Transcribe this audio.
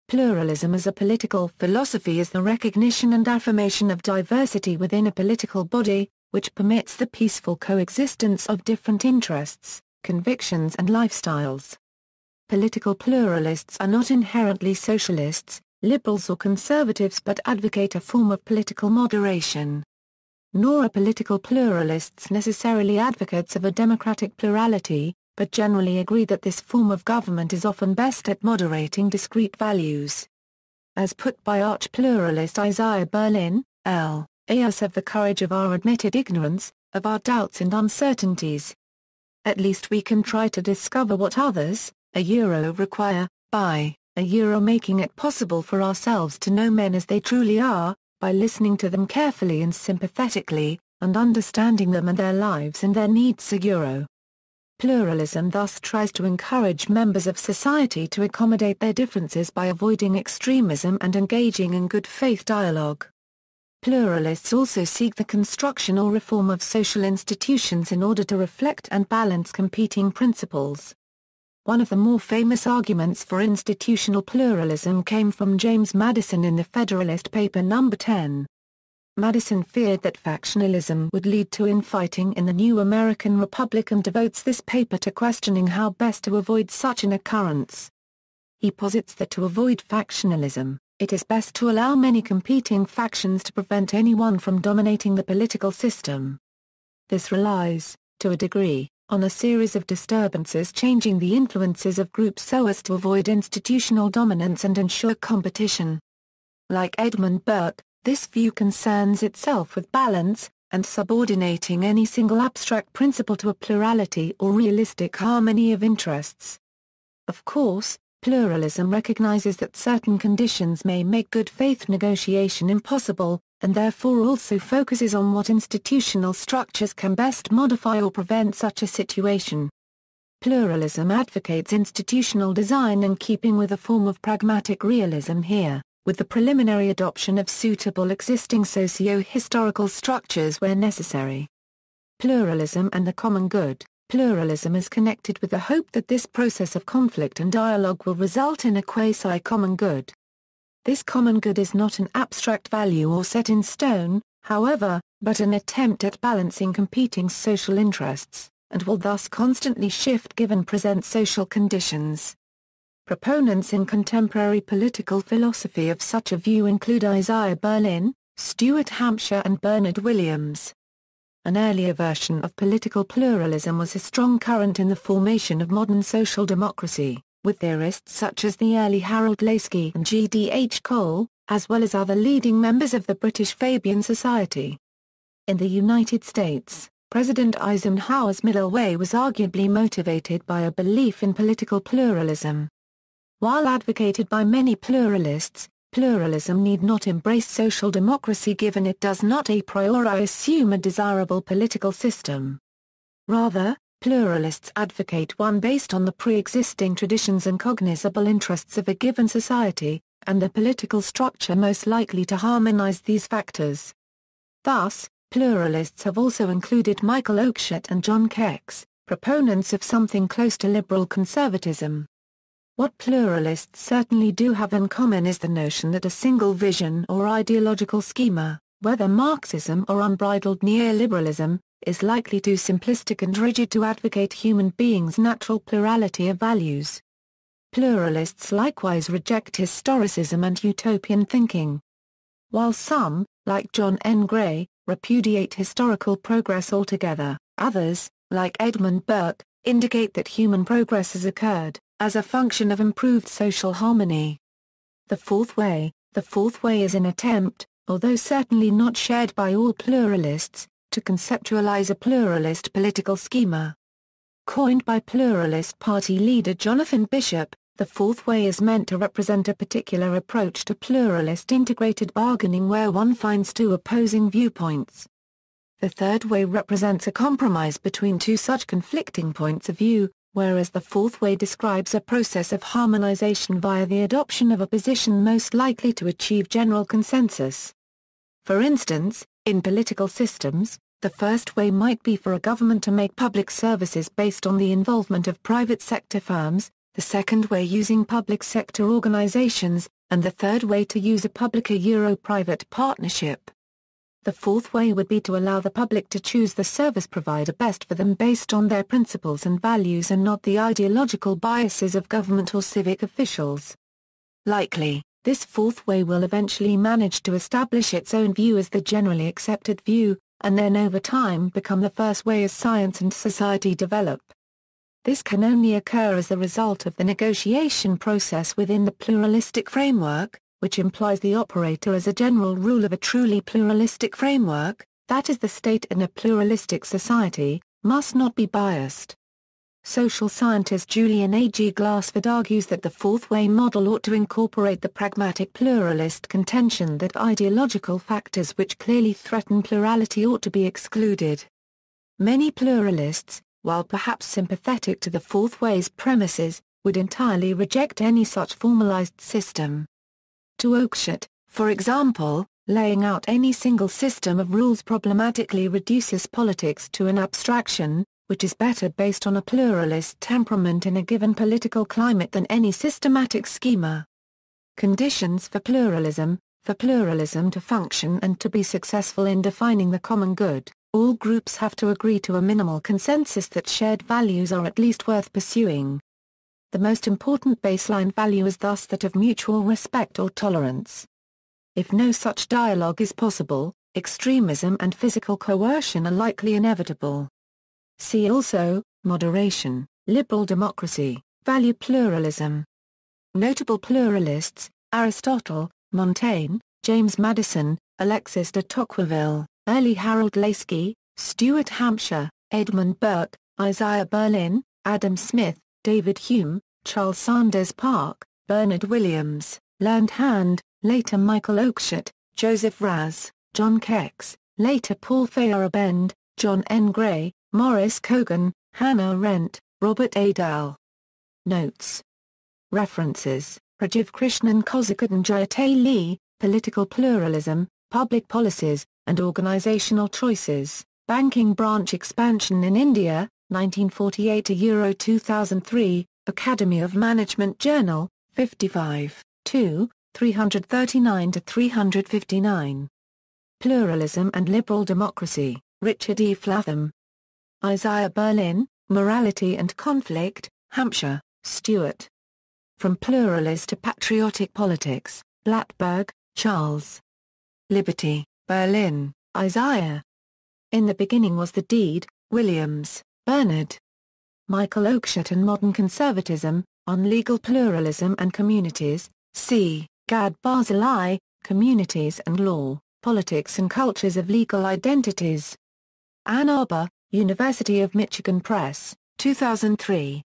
Pluralism as a political philosophy is the recognition and affirmation of diversity within a political body, which permits the peaceful coexistence of different interests, convictions and lifestyles. Political pluralists are not inherently socialists, liberals or conservatives but advocate a form of political moderation. Nor are political pluralists necessarily advocates of a democratic plurality, but generally agree that this form of government is often best at moderating discrete values. As put by arch-pluralist Isaiah Berlin, ALll have the courage of our admitted ignorance, of our doubts and uncertainties. At least we can try to discover what others, require, by making it possible for ourselves to know men as they truly are, by listening to them carefully and sympathetically, and understanding them and their lives and their needs. Pluralism thus tries to encourage members of society to accommodate their differences by avoiding extremism and engaging in good faith dialogue. Pluralists also seek the construction or reform of social institutions in order to reflect and balance competing principles. One of the more famous arguments for institutional pluralism came from James Madison in the Federalist Paper No. 10. Madison feared that factionalism would lead to infighting in the new American Republic and devotes this paper to questioning how best to avoid such an occurrence. He posits that to avoid factionalism, it is best to allow many competing factions to prevent anyone from dominating the political system. This relies, to a degree, on a series of disturbances changing the influences of groups so as to avoid institutional dominance and ensure competition. Like Edmund Burke, this view concerns itself with balance, and subordinating any single abstract principle to a plurality or realistic harmony of interests. Of course, pluralism recognizes that certain conditions may make good faith negotiation impossible, and therefore also focuses on what institutional structures can best modify or prevent such a situation. Pluralism advocates institutional design in keeping with a form of pragmatic realism here, with the preliminary adoption of suitable existing socio-historical structures where necessary. Pluralism and the common good. Pluralism is connected with the hope that this process of conflict and dialogue will result in a quasi-common good. This common good is not an abstract value or set in stone, however, but an attempt at balancing competing social interests, and will thus constantly shift given present social conditions. Proponents in contemporary political philosophy of such a view include Isaiah Berlin, Stuart Hampshire and Bernard Williams. An earlier version of political pluralism was a strong current in the formation of modern social democracy, with theorists such as the early Harold Laski and G.D.H. Cole, as well as other leading members of the British Fabian Society. In the United States, President Eisenhower's middle way was arguably motivated by a belief in political pluralism. While advocated by many pluralists, pluralism need not embrace social democracy given it does not a priori assume a desirable political system. Rather, pluralists advocate one based on the pre-existing traditions and cognizable interests of a given society, and the political structure most likely to harmonize these factors. Thus, pluralists have also included Michael Oakeshott and John Kex, proponents of something close to liberal conservatism. What pluralists certainly do have in common is the notion that a single vision or ideological schema, whether Marxism or unbridled neoliberalism, is likely too simplistic and rigid to advocate human beings' natural plurality of values. Pluralists likewise reject historicism and utopian thinking. While some, like John N. Gray, repudiate historical progress altogether, others, like Edmund Burke, indicate that human progress has occurred as a function of improved social harmony. The fourth way is an attempt, although certainly not shared by all pluralists, to conceptualize a pluralist political schema. Coined by pluralist party leader Jonathan Bishop, the fourth way is meant to represent a particular approach to pluralist integrated bargaining where one finds two opposing viewpoints. The third way represents a compromise between two such conflicting points of view, whereas the fourth way describes a process of harmonization via the adoption of a position most likely to achieve general consensus. For instance, in political systems, the first way might be for a government to make public services based on the involvement of private sector firms, the second way using public sector organizations, and the third way to use a public-private partnership. The fourth way would be to allow the public to choose the service provider best for them based on their principles and values and not the ideological biases of government or civic officials. Likely, this fourth way will eventually manage to establish its own view as the generally accepted view, and then over time become the first way as science and society develop. This can only occur as the result of the negotiation process within the pluralistic framework, which implies the operator as a general rule of a truly pluralistic framework, that is the state in a pluralistic society, must not be biased. Social scientist Julian A. G. Glassford argues that the fourth-way model ought to incorporate the pragmatic pluralist contention that ideological factors which clearly threaten plurality ought to be excluded. Many pluralists, while perhaps sympathetic to the fourth way's premises, would entirely reject any such formalized system. To Oakeshott, for example, laying out any single system of rules problematically reduces politics to an abstraction, which is better based on a pluralist temperament in a given political climate than any systematic schema. Conditions for pluralism to function and to be successful in defining the common good, all groups have to agree to a minimal consensus that shared values are at least worth pursuing. The most important baseline value is thus that of mutual respect or tolerance. If no such dialogue is possible, extremism and physical coercion are likely inevitable. See also, moderation, liberal democracy, value pluralism. Notable pluralists: Aristotle, Montaigne, James Madison, Alexis de Tocqueville, early Harold Laski, Stuart Hampshire, Edmund Burke, Isaiah Berlin, Adam Smith, David Hume, Charles Sanders Park, Bernard Williams, Learned Hand, later Michael Oakeshott, Joseph Raz, John Kex, later Paul Feyerabend, John N. Gray, Maurice Kogan, Hannah Arendt, Robert ALll. Notes. References: Rajiv Krishnan Kozhikode Jayate Lee, Political Pluralism, Public Policies, and Organizational Choices, Banking Branch Expansion in India, 1948–2003, Academy of Management Journal, 55, 2, 339–359. Pluralism and Liberal Democracy, Richard E. Flatham. Isaiah Berlin, Morality and Conflict, Hampshire, Stuart. From Pluralist to Patriotic Politics, Blattberg, Charles. Liberty, Berlin, Isaiah. In the Beginning Was the Deed, Williams, Bernard. Michael Oakeshott and Modern Conservatism, On Legal Pluralism and Communities, C. Gad Barzilai, Communities and Law, Politics and Cultures of Legal Identities. Ann Arbor, University of Michigan Press, 2003.